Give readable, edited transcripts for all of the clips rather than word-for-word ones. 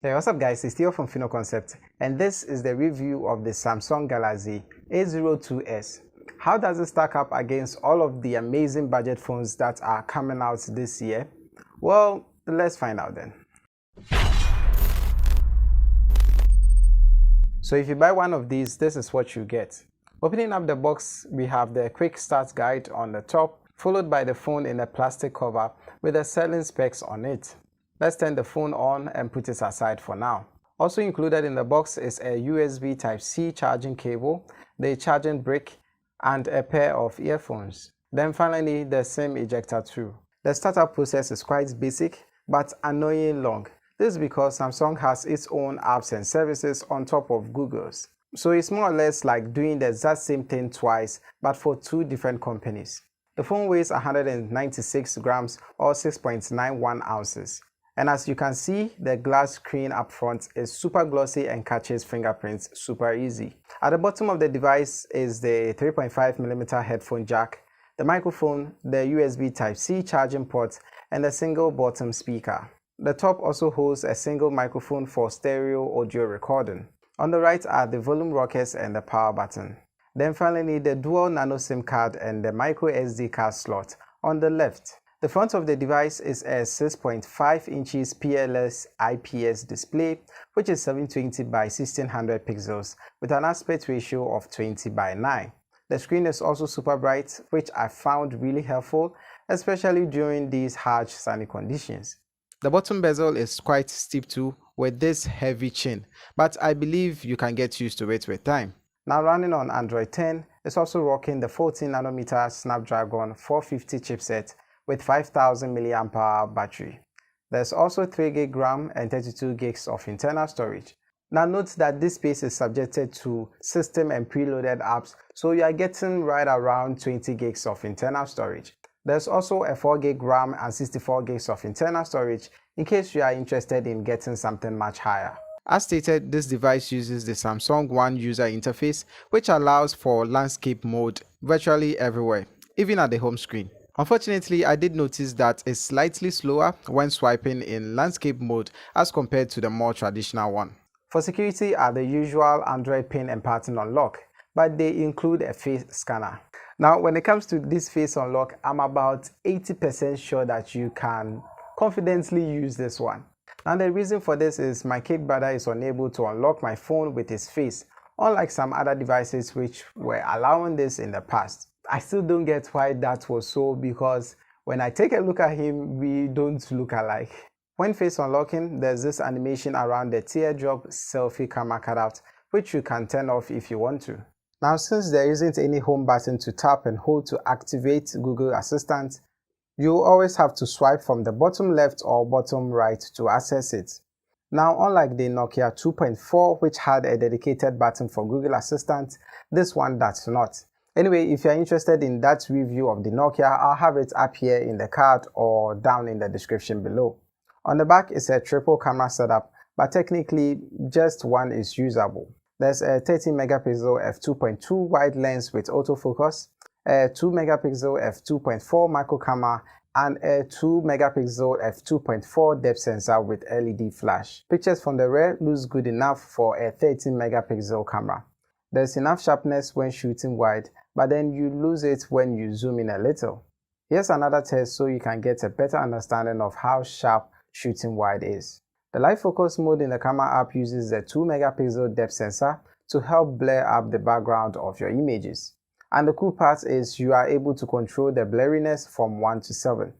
Hey, what's up guys, it's Theo from Fino Concept, and this is the review of the Samsung Galaxy A02s. How does it stack up against all of the amazing budget phones that are coming out this year? Well, let's find out then. So if you buy one of these, this is what you get. Opening up the box, we have the quick start guide on the top, followed by the phone in a plastic cover with the selling specs on it. Let's turn the phone on and put it aside for now. Also included in the box is a USB Type-C charging cable, the charging brick, and a pair of earphones. Then finally, the SIM ejector too. The startup process is quite basic, but annoying long. This is because Samsung has its own apps and services on top of Google's. So it's more or less like doing the exact same thing twice, but for two different companies. The phone weighs 196 grams or 6.91 ounces. And as you can see, the glass screen up front is super glossy and catches fingerprints super easy. At the bottom of the device is the 3.5mm headphone jack, the microphone, the USB Type-C charging port, and a single bottom speaker. The top also holds a single microphone for stereo audio recording. On the right are the volume rockers and the power button. Then finally, the dual nano SIM card and the micro SD card slot on the left. The front of the device is a 6.5 inches PLS IPS display, which is 720 by 1600 pixels with an aspect ratio of 20:9. The screen is also super bright, which I found really helpful, especially during these harsh sunny conditions. The bottom bezel is quite steep too, with this heavy chin, but I believe you can get used to it with time. Now running on Android 10, it's also rocking the 14nm Snapdragon 450 chipset with 5000 mAh battery. There's also 3GB RAM and 32GB of internal storage. Now note that this space is subjected to system and preloaded apps, so you are getting right around 20GB of internal storage. There's also a 4GB RAM and 64GB of internal storage in case you are interested in getting something much higher. As stated, this device uses the Samsung One user interface, which allows for landscape mode virtually everywhere, even at the home screen. Unfortunately, I did notice that it's slightly slower when swiping in landscape mode as compared to the more traditional one. For security are the usual Android pin and pattern unlock, but they include a face scanner. Now, when it comes to this face unlock, I'm about 80% sure that you can confidently use this one. Now, the reason for this is my kid brother is unable to unlock my phone with his face, unlike some other devices which were allowing this in the past. I still don't get why that was so, because when I take a look at him, we don't look alike. When face unlocking, there's this animation around the teardrop selfie camera cutout, which you can turn off if you want to. Now, since there isn't any home button to tap and hold to activate Google Assistant, you always have to swipe from the bottom left or bottom right to access it. Now, unlike the Nokia 2.4, which had a dedicated button for Google Assistant, this one does not. Anyway, if you're interested in that review of the Nokia, I'll have it up here in the card or down in the description below. On the back is a triple camera setup, but technically just one is usable. There's a 30MP f2.2 wide lens with autofocus, a 2MP f2.4 macro camera, and a 2MP f2.4 depth sensor with LED flash. Pictures from the rear looks good enough for a 13MP camera. There's enough sharpness when shooting wide, but then you lose it when you zoom in a little. Here's another test so you can get a better understanding of how sharp shooting wide is. The live focus mode in the camera app uses the 2MP depth sensor to help blur up the background of your images. And the cool part is you are able to control the blurriness from 1 to 7.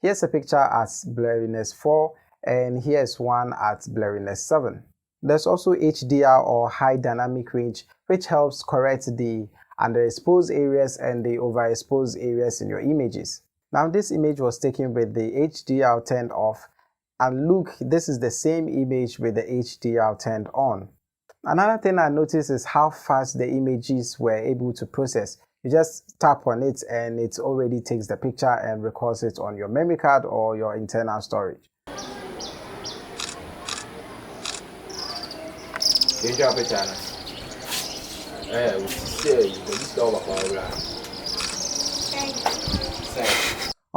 Here's a picture at blurriness 4 and here's one at blurriness 7. There's also HDR or high dynamic range, which helps correct the underexposed areas and the overexposed areas in your images. Now, this image was taken with the HDR turned off, and look, this is the same image with the HDR turned on. Another thing I noticed is how fast the images were able to process. You just tap on it and it already takes the picture and records it on your memory card or your internal storage.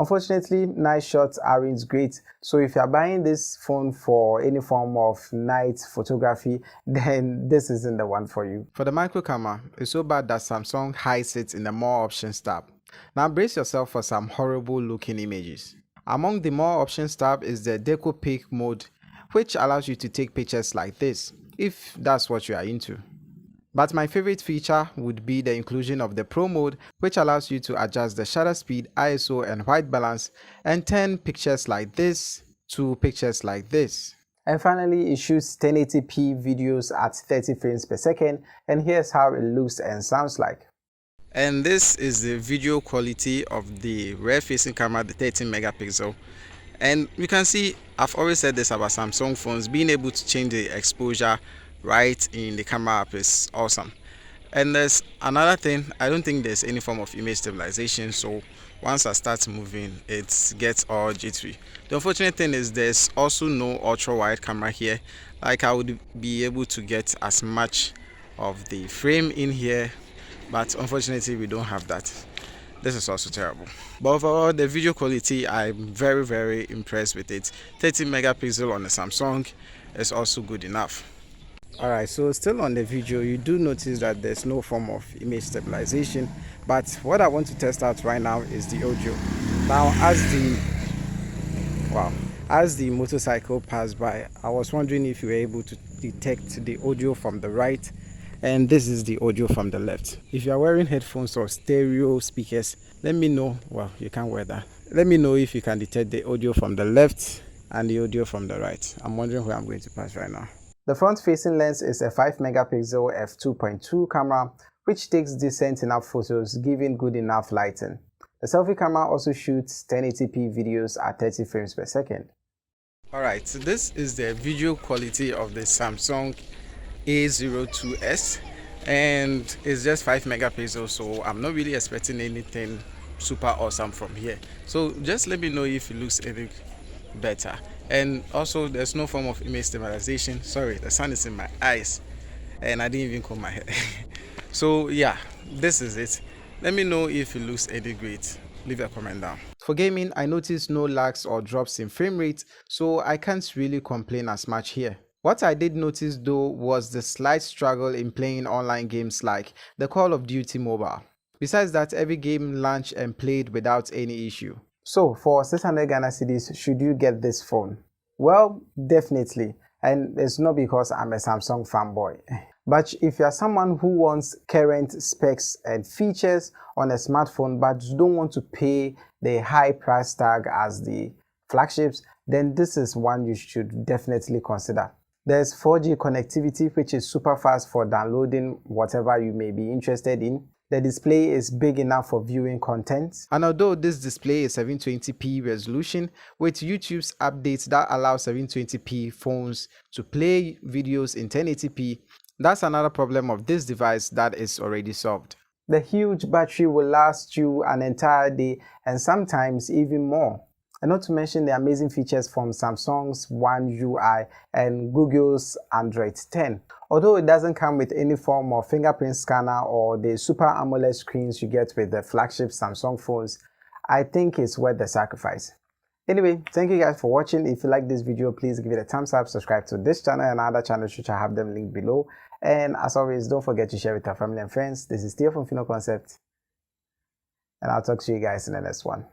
Unfortunately, night shots aren't great, so if you're buying this phone for any form of night photography, then this isn't the one for you. For the micro camera, it's so bad that Samsung hides it in the More Options tab. Now brace yourself for some horrible looking images. Among the More Options tab is the Deco Pic mode, which allows you to take pictures like this, if that's what you are into. But my favorite feature would be the inclusion of the Pro mode, which allows you to adjust the shutter speed, ISO and white balance and turn pictures like this to pictures like this. And finally, it shoots 1080p videos at 30 frames per second, and here's how it looks and sounds like. And this is the video quality of the rear facing camera, the 13 megapixel. And you can see, I've always said this about Samsung phones, being able to change the exposure right in the camera app is awesome. And there's another thing, I don't think there's any form of image stabilization, so once I start moving it gets all jittery. The unfortunate thing is there's also no ultra wide camera here. Like I would be able to get as much of the frame in here, but unfortunately we don't have that. This is also terrible. But overall, the video quality, I'm very impressed with it. 13 megapixel on the Samsung is also good enough. Alright, so still on the video, you do notice that there's no form of image stabilization, but what I want to test out right now is the audio. Now as the motorcycle passed by, I was wondering if you were able to detect the audio from the right, and this is the audio from the left. If you are wearing headphones or stereo speakers, let me know. Well, you can't wear that. Let me know if you can detect the audio from the left and the audio from the right. I'm wondering where I'm going to pass right now. The front-facing lens is a 5 megapixel f2.2 camera, which takes decent enough photos, giving good enough lighting. The selfie camera also shoots 1080p videos at 30 frames per second. Alright, so this is the video quality of the Samsung A02s, and it's just 5 megapixels, so I'm not really expecting anything super awesome from here. So just let me know if it looks any better. And also there's no form of image stabilization. Sorry, the sun is in my eyes and I didn't even comb my hair. So yeah, this is it. Let me know if it looks any great. Leave a comment down. For gaming, I noticed no lags or drops in frame rate, so I can't really complain as much here. What I did notice though was the slight struggle in playing online games like the Call of Duty mobile. Besides that, every game launched and played without any issue. So for 600 Ghana cedis, should you get this phone? Well, definitely, and it's not because I'm a Samsung fanboy. But if you're someone who wants current specs and features on a smartphone but don't want to pay the high price tag as the flagships, then this is one you should definitely consider. There's 4G connectivity, which is super fast for downloading whatever you may be interested in. The display is big enough for viewing content. And although this display is 720p resolution, with YouTube's updates that allow 720p phones to play videos in 1080p, that's another problem of this device that is already solved. The huge battery will last you an entire day and sometimes even more. And not to mention the amazing features from Samsung's One UI and Google's Android 10. Although it doesn't come with any form of fingerprint scanner or the Super AMOLED screens you get with the flagship Samsung phones, I think it's worth the sacrifice. Anyway, thank you guys for watching. If you like this video, please give it a thumbs up, subscribe to this channel and other channels which I have them linked below. And as always, don't forget to share with your family and friends. This is Theo from Fino Concept, and I'll talk to you guys in the next one.